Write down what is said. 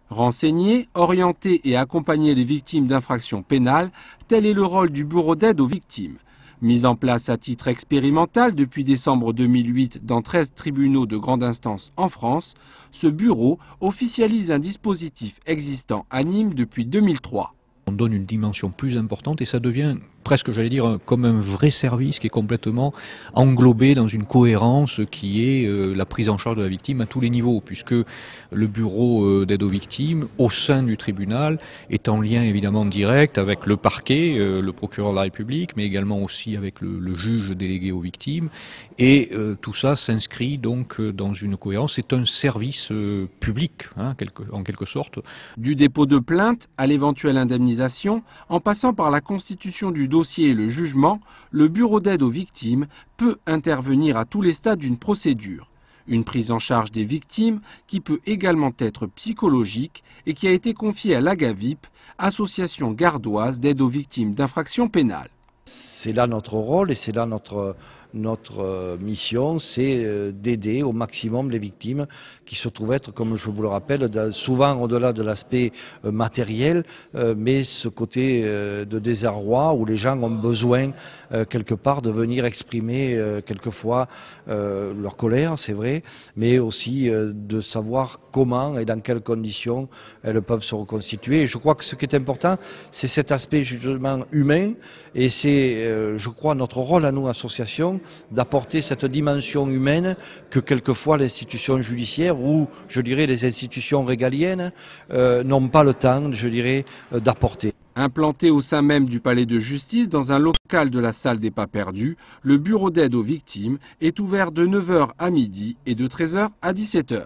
Renseigner, orienter et accompagner les victimes d'infractions pénales, tel est le rôle du Bureau d'aide aux victimes. Mis en place à titre expérimental depuis décembre 2008 dans 13 tribunaux de grande instance en France, ce bureau officialise un dispositif existant à Nîmes depuis 2003. On donne une dimension plus importante et ça devient presque, j'allais dire, comme un vrai service qui est complètement englobé dans une cohérence qui est la prise en charge de la victime à tous les niveaux, puisque le bureau d'aide aux victimes, au sein du tribunal, est en lien évidemment direct avec le parquet, le procureur de la République, mais également aussi avec le juge délégué aux victimes. Et tout ça s'inscrit donc dans une cohérence. C'est un service public, hein, en quelque sorte. Du dépôt de plainte à l'éventuelle indemnisation, en passant par la constitution du dossier et le jugement, le bureau d'aide aux victimes peut intervenir à tous les stades d'une procédure. Une prise en charge des victimes qui peut également être psychologique et qui a été confiée à l'AGAVIP, Association gardoise d'aide aux victimes d'infractions pénales. C'est là notre rôle et c'est là notre mission, c'est d'aider au maximum les victimes qui se trouvent être, comme je vous le rappelle, souvent au-delà de l'aspect matériel, mais ce côté de désarroi où les gens ont besoin quelque part de venir exprimer quelquefois leur colère, c'est vrai, mais aussi de savoir comment et dans quelles conditions elles peuvent se reconstituer. Et je crois que ce qui est important, c'est cet aspect justement humain et c'est, je crois, notre rôle à nous, associations, d'apporter cette dimension humaine que quelquefois l'institution judiciaire ou, je dirais, les institutions régaliennes n'ont pas le temps, je dirais, d'apporter. Implanté au sein même du palais de justice, dans un local de la salle des pas perdus, le bureau d'aide aux victimes est ouvert de 9h à midi et de 13h à 17h.